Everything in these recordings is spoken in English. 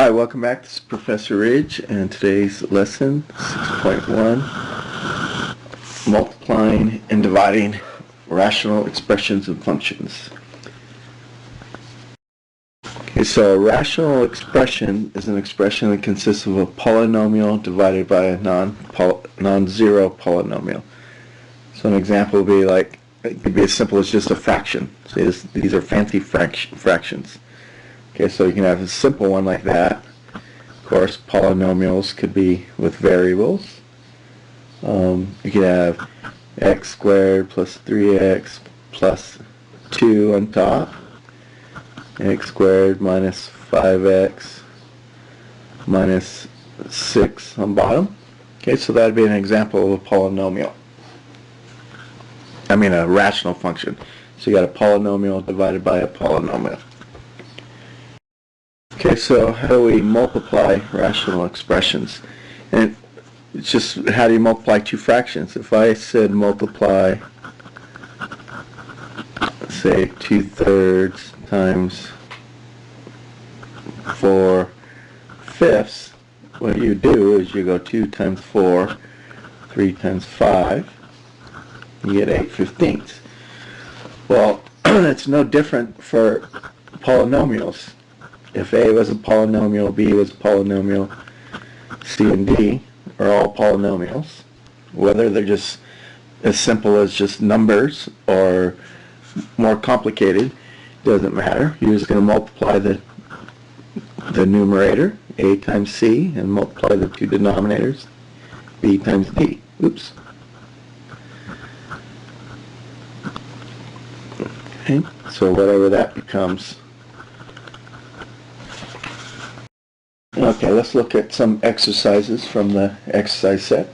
Hi, welcome back. This is Professor Ridge, and today's lesson 6.1, multiplying and dividing rational expressions and functions. Okay, so a rational expression is an expression that consists of a polynomial divided by a non-zero polynomial. So an example would be like, it could be as simple as just a fraction. So these are fancy fractions. Okay, so you can have a simple one like that. Of course, polynomials could be with variables. You could have x squared plus 3x plus 2 on top, x squared minus 5x minus 6 on bottom. Okay, so that would be an example of a polynomial. I mean a rational function. So you got a polynomial divided by a polynomial. Okay, so how do we multiply rational expressions? And it's just, how do you multiply two fractions? If I said multiply, say 2/3 times 4/5, what you do is you go 2 times 4, 3 times 5, you get 8/15. Well, it's no different for polynomials. If A was a polynomial, B was a polynomial, C and D are all polynomials. Whether they're just as simple as just numbers or more complicated, doesn't matter. You're just going to multiply the numerator, A times C, and multiply the two denominators, B times D. Oops. Okay, so whatever that becomes. Okay, let's look at some exercises from the exercise set.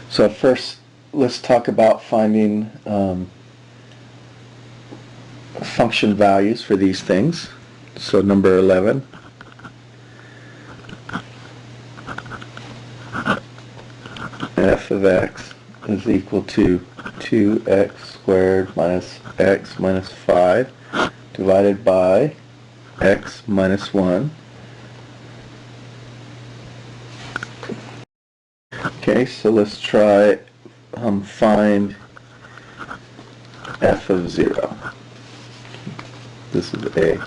So first, let's talk about finding function values for these things. So number 11. F of x is equal to 2x squared minus x minus 5 divided by x minus 1. Okay, so let's try find f of 0. This is A.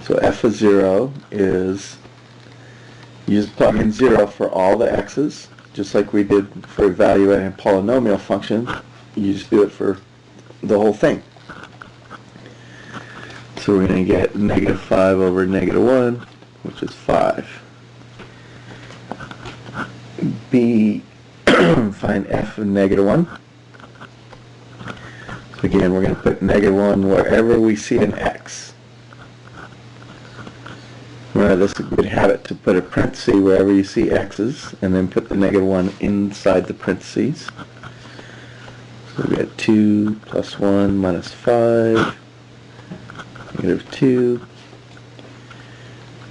So f of 0 is, you just plug in 0 for all the x's, just like we did for evaluating a polynomial function. You just do it for the whole thing. So we're going to get -5 over -1, which is 5. B, find f of -1. So again, we're going to put -1 wherever we see an x. Remember, this is a good habit to put a parenthesis wherever you see x's, and then put the -1 inside the parentheses. So we get 2 plus 1 minus 5. -2,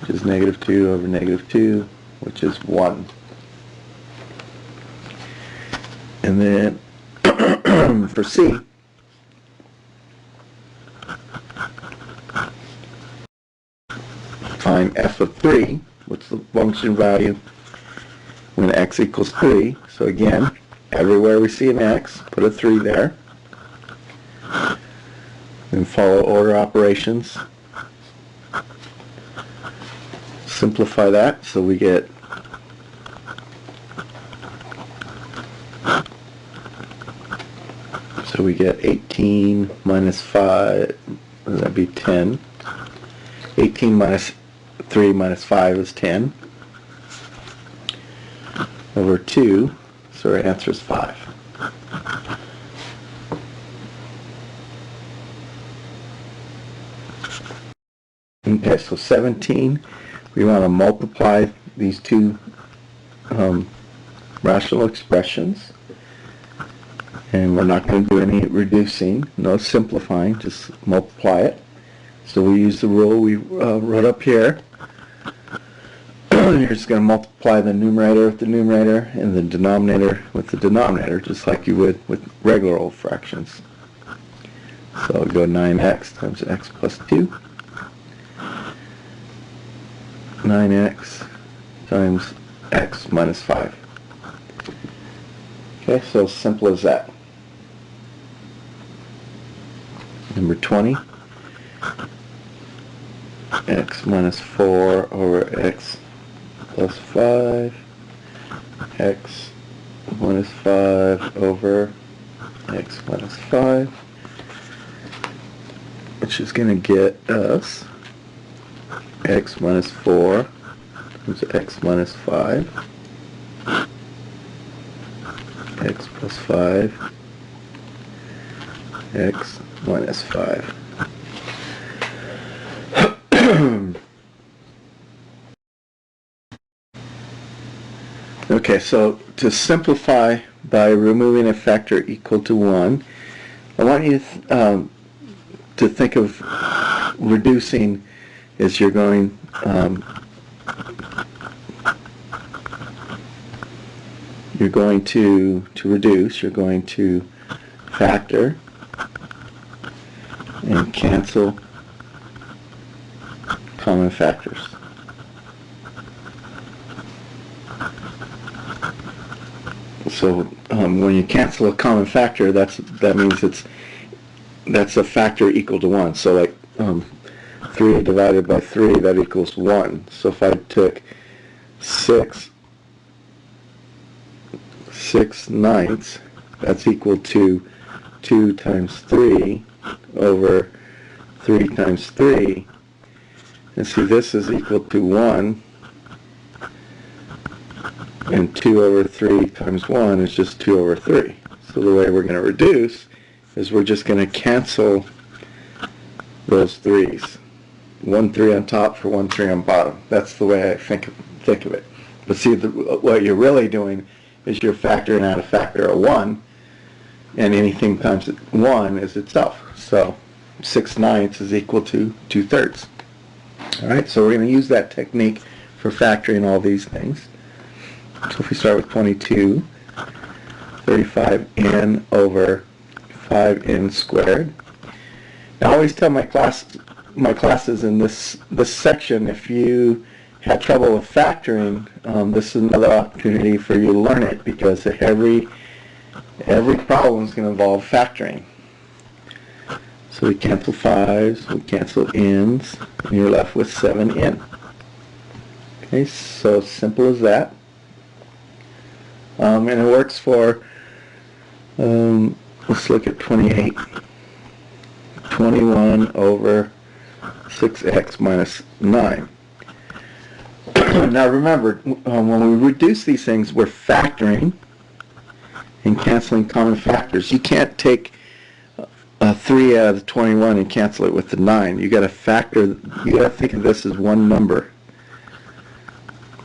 which is -2 over -2, which is 1. And then for C, find f of 3. What's the function value when x equals 3? So again, everywhere we see an x, put a 3 there. And follow order operations. Simplify that, so we get So we get 18 minus 5, would that be 10? 18 minus 3 minus 5 is 10. Over 2, so our answer is 5. Okay, so 17, we want to multiply these two rational expressions. And we're not going to do any reducing, no simplifying, just multiply it. So we use the rule we wrote up here. You're just going to multiply the numerator with the numerator and the denominator with the denominator, just like you would with regular old fractions. So I'll go 9x times x plus 2. 9x times x minus 5. Okay, so simple as that. Number 20, x minus 4 over x plus 5, x minus 5 over x minus 5, which is going to get us x minus 4 times x minus 5, x plus 5, x minus 5. Okay, so to simplify by removing a factor equal to 1, I want you to think of reducing as you're going to reduce, you're going to factor and cancel common factors. So when you cancel a common factor, that means that's a factor equal to 1. So like 3 divided by 3, that equals 1. So if I took 6 ninths, that's equal to 2 times 3 over 3 times 3. And see, this is equal to 1. And 2 over 3 times 1 is just 2 over 3. So the way we're going to reduce is we're just going to cancel those 3's. 1 3 on top for 1 3 on bottom. That's the way I think of it. But see, what you're really doing is you're factoring out a factor of 1, and anything times 1 is itself. So 6 ninths is equal to 2 thirds. All right, so we're going to use that technique for factoring all these things. So if we start with 22, 35n over 5n squared. Now I always tell my classes in this section, if you had trouble with factoring, this is another opportunity for you to learn it, because every problem is going to involve factoring. So we cancel 5's, we cancel n's, and you're left with 7n. Okay, so simple as that. And it works for, let's look at 28. 21 over 6x minus 9. Now remember, when we reduce these things, we're factoring and canceling common factors. You can't take 3 out of the 21 and cancel it with the 9. You got to factor. You got to think of this as one number,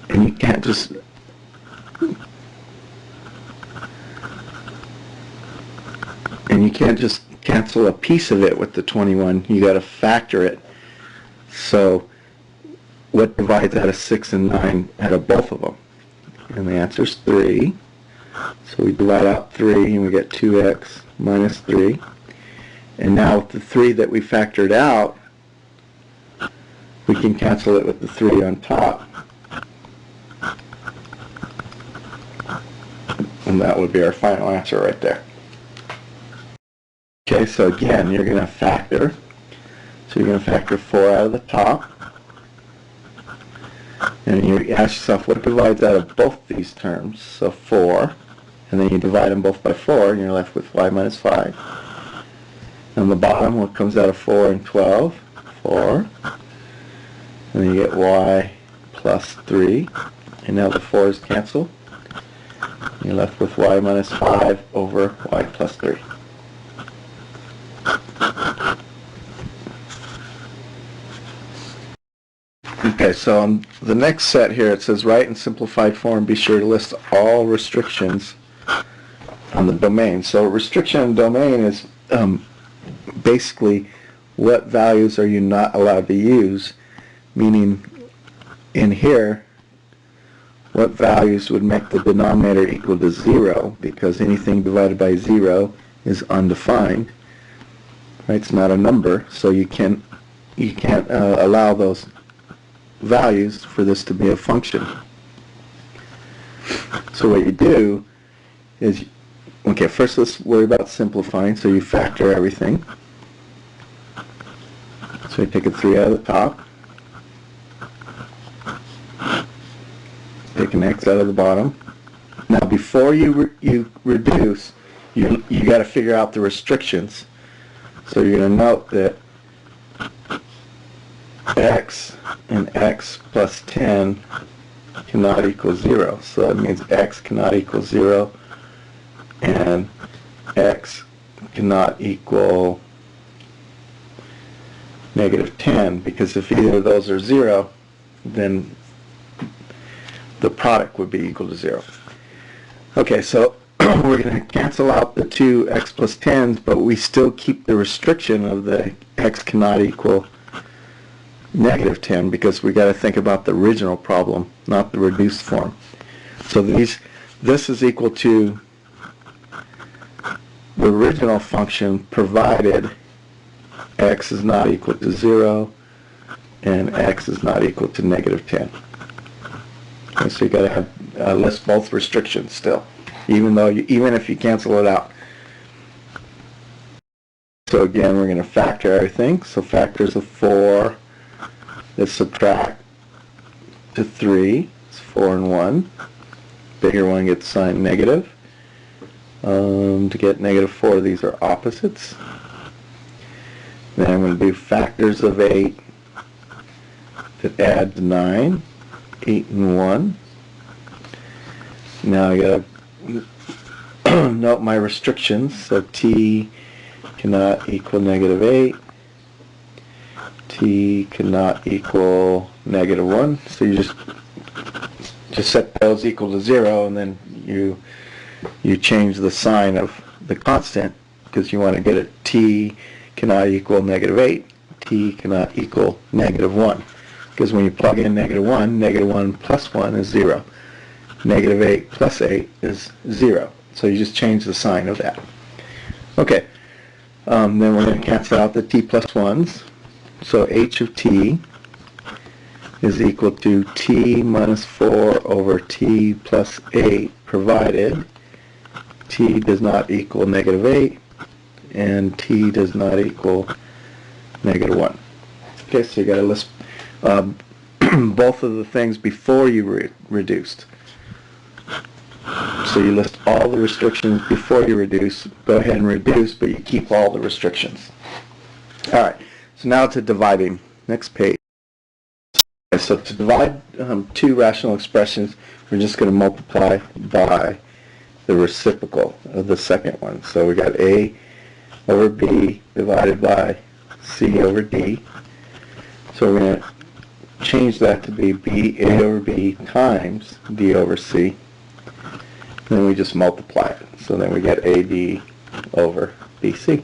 and you can't just cancel a piece of it with the 21. You got to factor it. So what divides out of 6 and 9 out of both of them? And the answer is 3. So we divide out 3 and we get 2x minus 3. And now with the 3 that we factored out, we can cancel it with the 3 on top. And that would be our final answer right there. Okay, so again, you're going to factor. So you're going to factor 4 out of the top. And you ask yourself, what divides out of both these terms? So 4. And then you divide them both by 4, and you're left with y minus 5. On the bottom, what comes out of 4 and 12? 4. And then you get y plus 3. And now the 4's cancel. You're left with y minus 5 over y plus 3. Okay, so on the next set here, it says write in simplified form. Be sure to list all restrictions on the domain. So restriction on domain is basically what values are you not allowed to use, meaning in here, what values would make the denominator equal to 0, because anything divided by 0 is undefined. Right? It's not a number, so you can't allow those values for this to be a function. So what you do is, okay, first let's worry about simplifying. So you factor everything. So you take a 3 out of the top, take an x out of the bottom. Now before you reduce, you got to figure out the restrictions. So you're going to note that x and x plus 10 cannot equal 0. So that means x cannot equal 0 and x cannot equal -10, because if either of those are 0, then the product would be equal to 0. Okay, so we're going to cancel out the two x plus 10s, but we still keep the restriction of the x cannot equal -10, because we got to think about the original problem, not the reduced form. So this is equal to the original function provided x is not equal to 0 and x is not equal to -10. Okay, so you got to have list both restrictions still, even if you cancel it out. So again, we're going to factor everything. So factors of 4. Let's subtract to 3. It's 4 and 1. Bigger one gets signed negative. To get -4, these are opposites. Then I'm going to do factors of 8 that add to 9. 8 and 1. Now I got to note my restrictions. So t cannot equal -8. T cannot equal -1. So you just set those equal to 0, and then you change the sign of the constant, because you want to get it t cannot equal -8. T cannot equal -1. Because when you plug in -1, -1 plus 1 is 0. -8 plus 8 is 0. So you just change the sign of that. Okay. Then we're going to cancel out the t plus 1s. So h of t is equal to t minus 4 over t plus 8, provided t does not equal -8 and t does not equal -1. Okay, so you got to list both of the things before you reduced. So you list all the restrictions before you reduce. Go ahead and reduce, but you keep all the restrictions. All right, so now to dividing. Next page. Okay, so to divide two rational expressions, we're just going to multiply by the reciprocal of the second one. So we got a over b divided by c over d. So we're going to change that to be a over b times d over c. Then we just multiply it. So then we get ad over bc.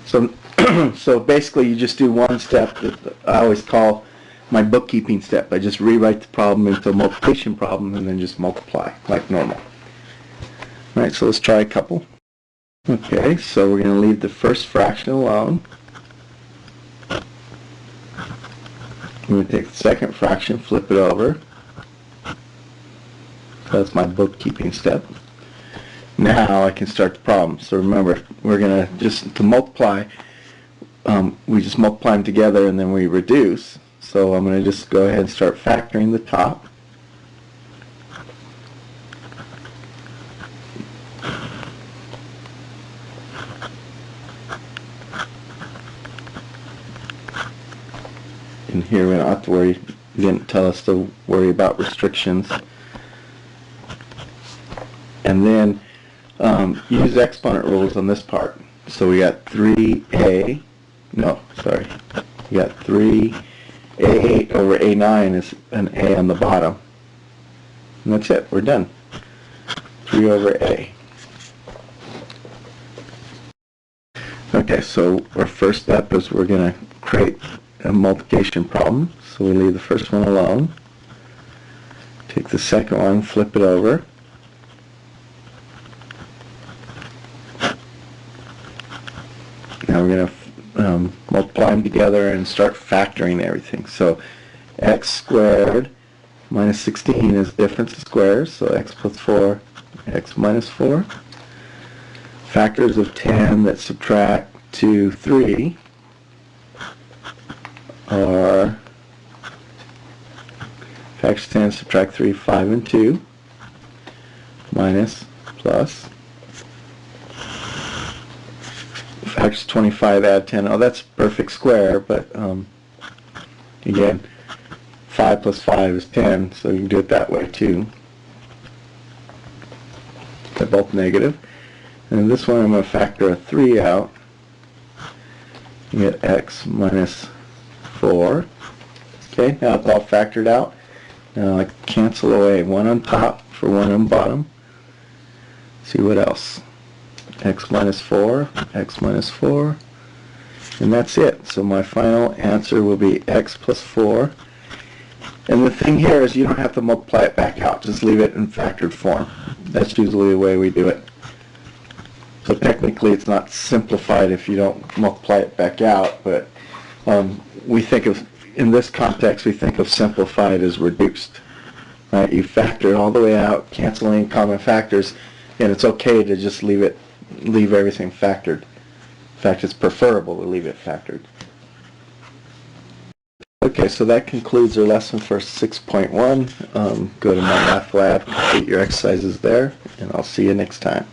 So basically you just do one step that I always call my bookkeeping step. I just rewrite the problem into a multiplication problem and then just multiply like normal. Alright, so let's try a couple. Okay, so we're going to leave the first fraction alone. I'm going to take the second fraction, flip it over. That's my bookkeeping step. Now I can start the problem. So remember, we're going to multiply, we just multiply them together and then we reduce. So I'm going to just go ahead and start factoring the top. And here we don't have to worry, you didn't tell us to worry about restrictions. And then use exponent rules on this part. So we got 3a, no, sorry, we got 3a8 over a9 is an a on the bottom. And that's it, we're done. 3 over a. Okay, so our first step is we're going to create a multiplication problem. So we leave the first one alone. Take the second one, flip it over. Now we're going to multiply them together and start factoring everything. So x squared minus 16 is difference of squares, so x plus 4, x minus 4. Factors of 10 that subtract 2, 3 are factors of 10 subtract 3, 5, and 2, minus, plus. Factors of 25 add 10. Oh, that's perfect square, but again, 5 plus 5 is 10, so you can do it that way too. They're both negative. And this one I'm going to factor a 3 out. You get x minus 4. Okay, now it's all factored out. Now I cancel away one on top for one on bottom. See what else. X minus 4, x minus 4, and that's it. So my final answer will be x plus 4. And the thing here is you don't have to multiply it back out. Just leave it in factored form. That's usually the way we do it. So technically it's not simplified if you don't multiply it back out, but we think of, in this context, we think of simplified as reduced. Right? You factor it all the way out, canceling common factors, and it's okay to just leave everything factored. In fact, it's preferable to leave it factored. Okay, so that concludes our lesson for 6.1. Go to my math lab, complete your exercises there, and I'll see you next time.